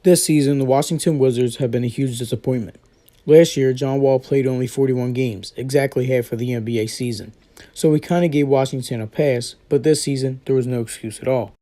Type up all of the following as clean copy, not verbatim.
This season, the Washington Wizards have been a huge disappointment. Last year, John Wall played only 41 games, exactly half of the NBA season. So we kind of gave Washington a pass, but this season, there was no excuse at all.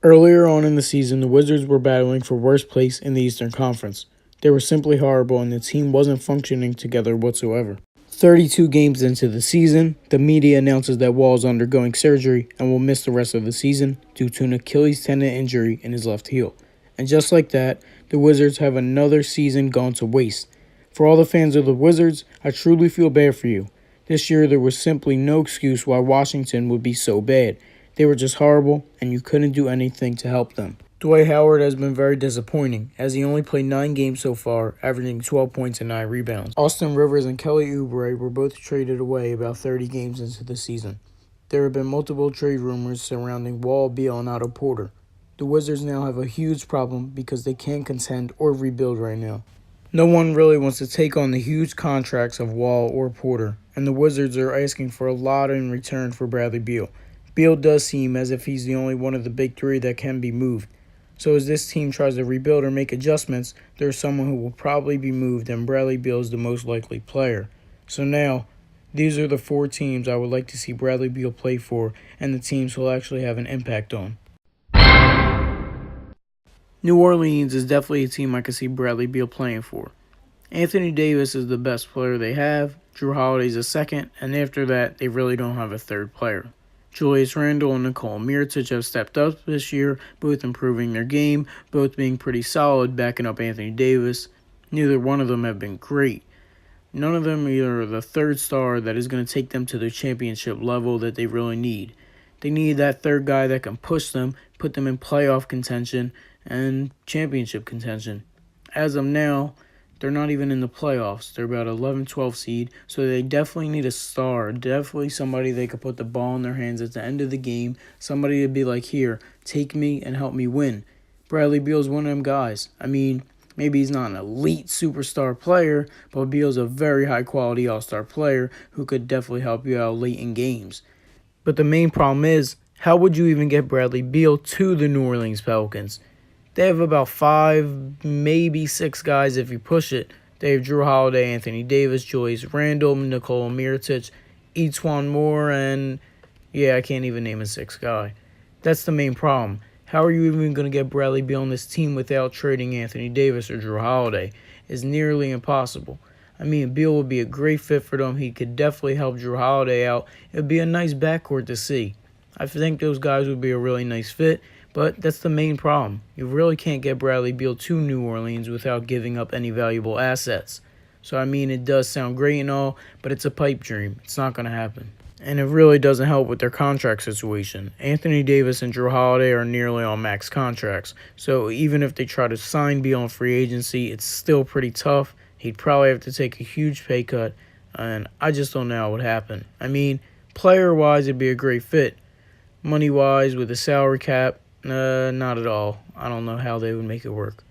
Earlier on in the season, the Wizards were battling for worst place in the Eastern Conference. They were simply horrible and the team wasn't functioning together whatsoever. 32 games into the season, the media announces that Wall is undergoing surgery and will miss the rest of the season due to an Achilles tendon injury in his left heel. And just like that, the Wizards have another season gone to waste. For all the fans of the Wizards, I truly feel bad for you. This year, there was simply no excuse why Washington would be so bad. They were just horrible, and you couldn't do anything to help them. Dwight Howard has been very disappointing, as he only played 9 games so far, averaging 12 points and 9 rebounds. Austin Rivers and Kelly Oubre were both traded away about 30 games into the season. There have been multiple trade rumors surrounding Wall, Beal, and Otto Porter. The Wizards now have a huge problem because they can't contend or rebuild right now. No one really wants to take on the huge contracts of Wall or Porter, and the Wizards are asking for a lot in return for Bradley Beal. Beal does seem as if he's the only one of the big three that can be moved. So as this team tries to rebuild or make adjustments, there's someone who will probably be moved, and Bradley Beal is the most likely player. So now, these are the 4 teams I would like to see Bradley Beal play for, and the teams he'll actually have an impact on. New Orleans is definitely a team I could see Bradley Beal playing for. Anthony Davis is the best player they have, Drew Holiday's a second, and after that, they really don't have a third player. Julius Randle and Nikola Mirotic have stepped up this year, both improving their game, both being pretty solid, backing up Anthony Davis. Neither one of them have been great. None of them are the third star that is going to take them to the championship level that they really need. They need that third guy that can push them, put them in playoff contention, and championship contention. As of now, they're not even in the playoffs. They're about 11-12 seed, so they definitely need a star, definitely somebody they could put the ball in their hands at the end of the game, somebody to be like, here, take me and help me win. Bradley Beal's one of them guys. I mean, maybe he's not an elite superstar player, but Beal's a very high-quality all-star player who could definitely help you out late in games. But the main problem is, how would you even get Bradley Beal to the New Orleans Pelicans? They have about 5, maybe 6 guys if you push it. They have Drew Holiday, Anthony Davis, Julius Randle, Nikola Mirotic, Etuan Moore, and yeah, I can't even name a 6th guy. That's the main problem. How are you even going to get Bradley Beal on this team without trading Anthony Davis or Drew Holiday? It's nearly impossible. I mean, Beal would be a great fit for them. He could definitely help Drew Holiday out. It would be a nice backcourt to see. I think those guys would be a really nice fit. But that's the main problem. You really can't get Bradley Beal to New Orleans without giving up any valuable assets. So, I mean, it does sound great and all, but it's a pipe dream. It's not going to happen. And it really doesn't help with their contract situation. Anthony Davis and Drew Holiday are nearly on max contracts. So, even if they try to sign Beal on free agency, it's still pretty tough. He'd probably have to take a huge pay cut, and I just don't know how it would happen. I mean, player-wise, it'd be a great fit. Money-wise, with the salary cap, not at all. I don't know how they would make it work.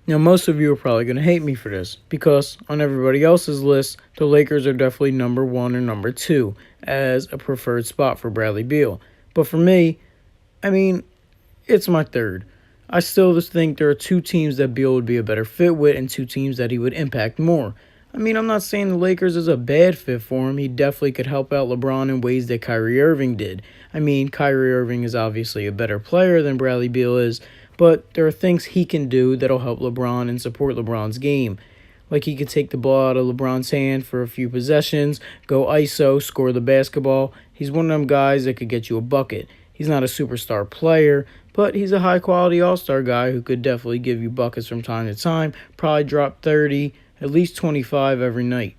Now, most of you are probably going to hate me for this, because on everybody else's list, the Lakers are definitely number 1 or number 2 as a preferred spot for Bradley Beal. But for me, I mean, it's my third. I still just think there are 2 teams that Beal would be a better fit with and 2 teams that he would impact more. I mean, I'm not saying the Lakers is a bad fit for him. He definitely could help out LeBron in ways that Kyrie Irving did. I mean, Kyrie Irving is obviously a better player than Bradley Beal is, but there are things he can do that'll help LeBron and support LeBron's game. Like he could take the ball out of LeBron's hand for a few possessions, go ISO, score the basketball. He's one of them guys that could get you a bucket. He's not a superstar player, but he's a high-quality all-star guy who could definitely give you buckets from time to time, probably drop 30, at least 25 every night.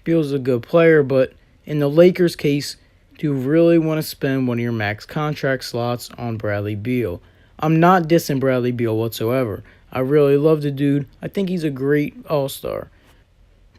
Beal's a good player, but in the Lakers' case, do you really want to spend one of your max contract slots on Bradley Beal? I'm not dissing Bradley Beal whatsoever. I really love the dude. I think he's a great all-star.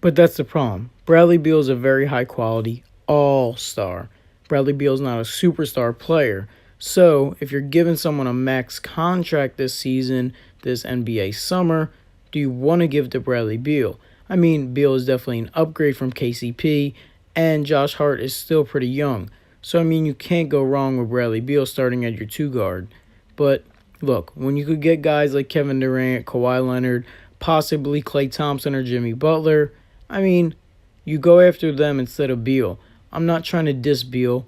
But that's the problem. Bradley Beal is a very high-quality all-star. Bradley Beal's not a superstar player. So, if you're giving someone a max contract this season, this NBA summer, do you want to give to Bradley Beal? I mean, Beal is definitely an upgrade from KCP, and Josh Hart is still pretty young. So, I mean, you can't go wrong with Bradley Beal starting at your 2 guard. But Look, when you could get guys like Kevin Durant, Kawhi Leonard, possibly Klay Thompson or Jimmy Butler, I mean, you go after them instead of Beal. I'm not trying to diss Beal,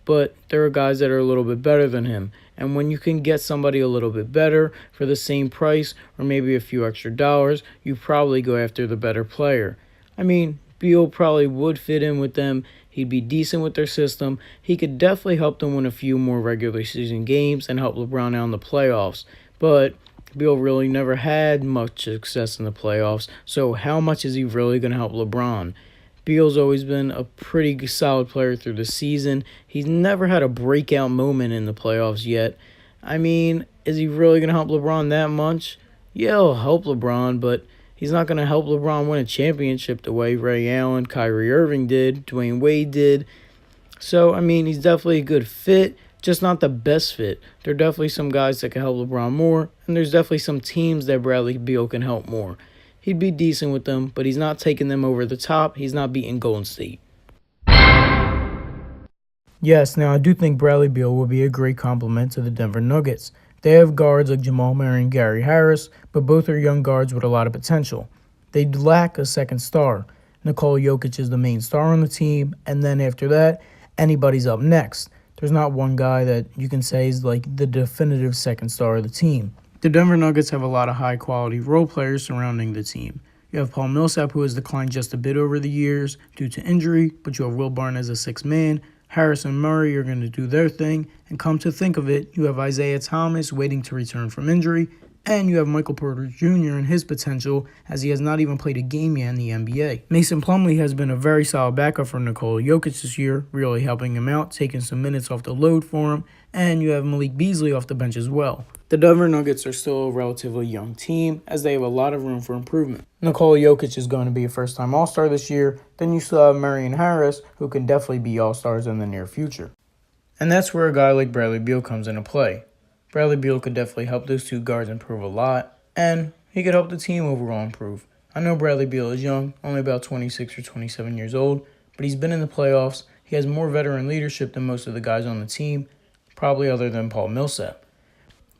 but there are guys that are a little bit better than him. And when you can get somebody a little bit better for the same price or maybe a few extra dollars, you probably go after the better player. I mean, Beal probably would fit in with them. He'd be decent with their system. He could definitely help them win a few more regular season games and help LeBron out in the playoffs. But Beal really never had much success in the playoffs, so how much is he really going to help LeBron? Beal's always been a pretty solid player through the season. He's never had a breakout moment in the playoffs yet. I mean, is he really going to help LeBron that much? Yeah, he'll help LeBron, but he's not going to help LeBron win a championship the way Ray Allen, Kyrie Irving did, Dwayne Wade did. So, I mean, he's definitely a good fit, just not the best fit. There are definitely some guys that can help LeBron more, and there's definitely some teams that Bradley Beal can help more. He'd be decent with them, but he's not taking them over the top. He's not beating Golden State. Yes, now I do think Bradley Beal will be a great complement to the Denver Nuggets. They have guards like Jamal Murray and Gary Harris, but both are young guards with a lot of potential. They lack a second star. Nikola Jokic is the main star on the team, and then after that, anybody's up next. There's not one guy that you can say is like the definitive second star of the team. The Denver Nuggets have a lot of high-quality role players surrounding the team. You have Paul Millsap, who has declined just a bit over the years due to injury, but you have Will Barton as a sixth man. Harris and Murray are going to do their thing, and come to think of it, you have Isaiah Thomas waiting to return from injury, and you have Michael Porter Jr. and his potential, as he has not even played a game yet in the NBA. Mason Plumlee has been a very solid backup for Nikola Jokic this year, really helping him out, taking some minutes off the load for him, and you have Malik Beasley off the bench as well. The Denver Nuggets are still a relatively young team, as they have a lot of room for improvement. Nikola Jokic is going to be a first-time All-Star this year. Then you still have Murray and Harris, who can definitely be All-Stars in the near future. And that's where a guy like Bradley Beal comes into play. Bradley Beal could definitely help those two guards improve a lot, and he could help the team overall improve. I know Bradley Beal is young, only about 26 or 27 years old, but he's been in the playoffs. He has more veteran leadership than most of the guys on the team, probably other than Paul Millsap.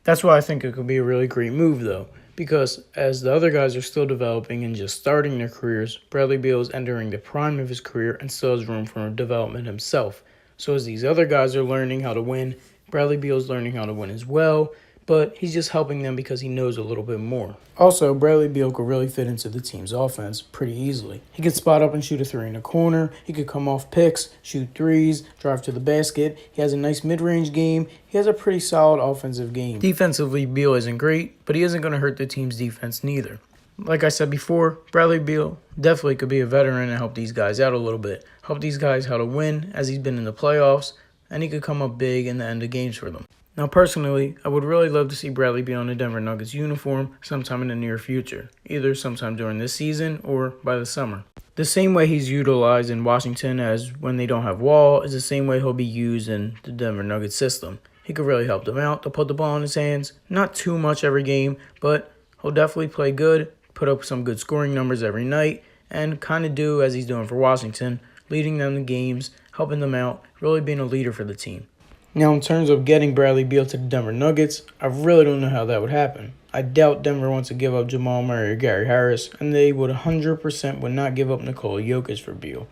That's why I think it could be a really great move, though, because as the other guys are still developing and just starting their careers, Bradley Beal is entering the prime of his career and still has room for development himself. So as these other guys are learning how to win, Bradley Beal is learning how to win as well, but he's just helping them because he knows a little bit more. Also, Bradley Beal could really fit into the team's offense pretty easily. He could spot up and shoot a three in the corner. He could come off picks, shoot threes, drive to the basket. He has a nice mid-range game. He has a pretty solid offensive game. Defensively, Beal isn't great, but he isn't going to hurt the team's defense neither. Like I said before, Bradley Beal definitely could be a veteran and help these guys out a little bit. Help these guys how to win as he's been in the playoffs, and he could come up big in the end of games for them. Now, personally, I would really love to see Bradley Beal in a Denver Nuggets uniform sometime in the near future, either sometime during this season or by the summer. The same way he's utilized in Washington as when they don't have Wall is the same way he'll be used in the Denver Nuggets system. He could really help them out. They'll put the ball in his hands, not too much every game, but he'll definitely play good, put up some good scoring numbers every night, and kind of do as he's doing for Washington, leading them to games, helping them out, really being a leader for the team. Now, in terms of getting Bradley Beal to the Denver Nuggets, I really don't know how that would happen. I doubt Denver wants to give up Jamal Murray or Gary Harris, and they would 100% would not give up Nikola Jokic for Beal.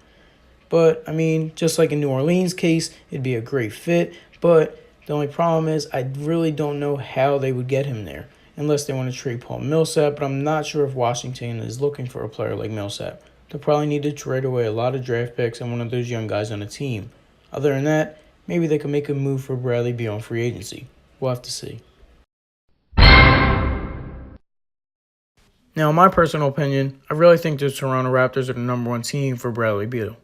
But, I mean, just like in New Orleans' case, it'd be a great fit, but the only problem is I really don't know how they would get him there, unless they want to trade Paul Millsap, but I'm not sure if Washington is looking for a player like Millsap. They'll probably need to trade away a lot of draft picks and one of those young guys on the team. Other than that, maybe they can make a move for Bradley Beal in free agency. We'll have to see. Now, in my personal opinion, I really think the Toronto Raptors are the number one team for Bradley Beal.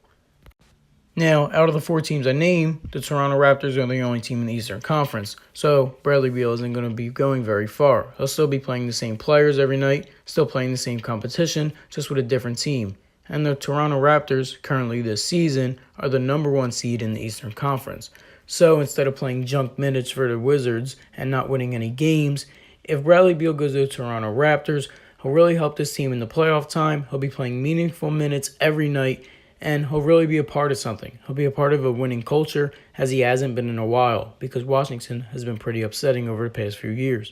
Now, out of the four teams I named, the Toronto Raptors are the only team in the Eastern Conference, so Bradley Beal isn't going to be going very far. He'll still be playing the same players every night, still playing the same competition, just with a different team. And the Toronto Raptors, currently this season, are the number one seed in the Eastern Conference. So instead of playing junk minutes for the Wizards and not winning any games, if Bradley Beal goes to the Toronto Raptors, he'll really help this team in the playoff time. He'll be playing meaningful minutes every night, and he'll really be a part of something. He'll be a part of a winning culture, as he hasn't been in a while, because Washington has been pretty upsetting over the past few years.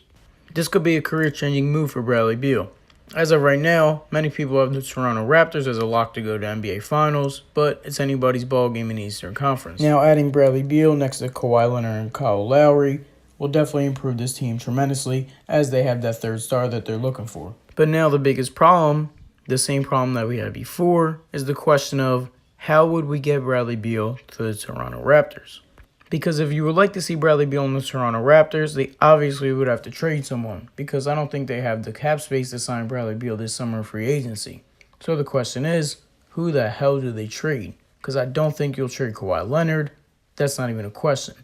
This could be a career-changing move for Bradley Beal. As of right now, many people have the Toronto Raptors as a lock to go to NBA Finals, but it's anybody's ballgame in the Eastern Conference. Now, adding Bradley Beal next to Kawhi Leonard and Kyle Lowry will definitely improve this team tremendously, as they have that third star that they're looking for. But now the biggest problem, the same problem that we had before, is the question of how would we get Bradley Beal to the Toronto Raptors? Because if you would like to see Bradley Beal in the Toronto Raptors, they obviously would have to trade someone, because I don't think they have the cap space to sign Bradley Beal this summer in free agency. So the question is, who the hell do they trade? Because I don't think you'll trade Kawhi Leonard. That's not even a question.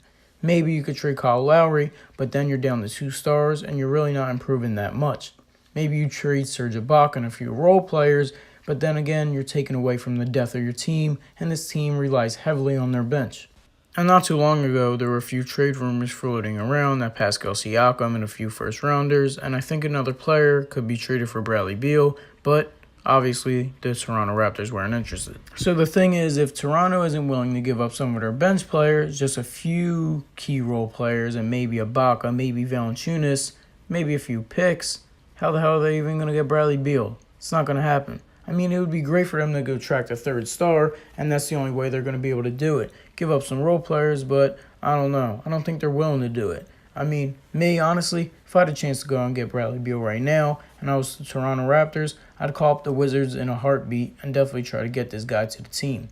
Maybe you could trade Kyle Lowry, but then you're down to 2 stars and you're really not improving that much. Maybe you trade Serge Ibaka and a few role players, but then again, you're taking away from the depth of your team, and this team relies heavily on their bench. And not too long ago, there were a few trade rumors floating around that Pascal Siakam and a few first-rounders, and I think another player could be traded for Bradley Beal, but obviously the Toronto Raptors weren't interested. So the thing is, if Toronto isn't willing to give up some of their bench players, just a few key role players, and maybe Ibaka, maybe Valanciunas, maybe a few picks, how the hell are they even going to get Bradley Beal? It's not going to happen. I mean, it would be great for them to go attract a third star, and that's the only way they're going to be able to do it. Give up some role players, but I don't know. I don't think they're willing to do it. I mean, me, honestly, if I had a chance to go and get Bradley Beal right now, and I was the Toronto Raptors, I'd call up the Wizards in a heartbeat and definitely try to get this guy to the team.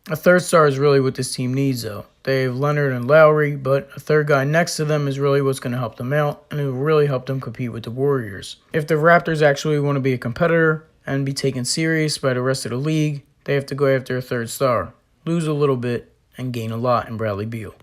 A third star is really what this team needs, though. They have Leonard and Lowry, but a third guy next to them is really what's going to help them out, and it will really help them compete with the Warriors. If the Raptors actually want to be a competitor and be taken serious by the rest of the league, they have to go after a third star, lose a little bit, and gain a lot in Bradley Beal.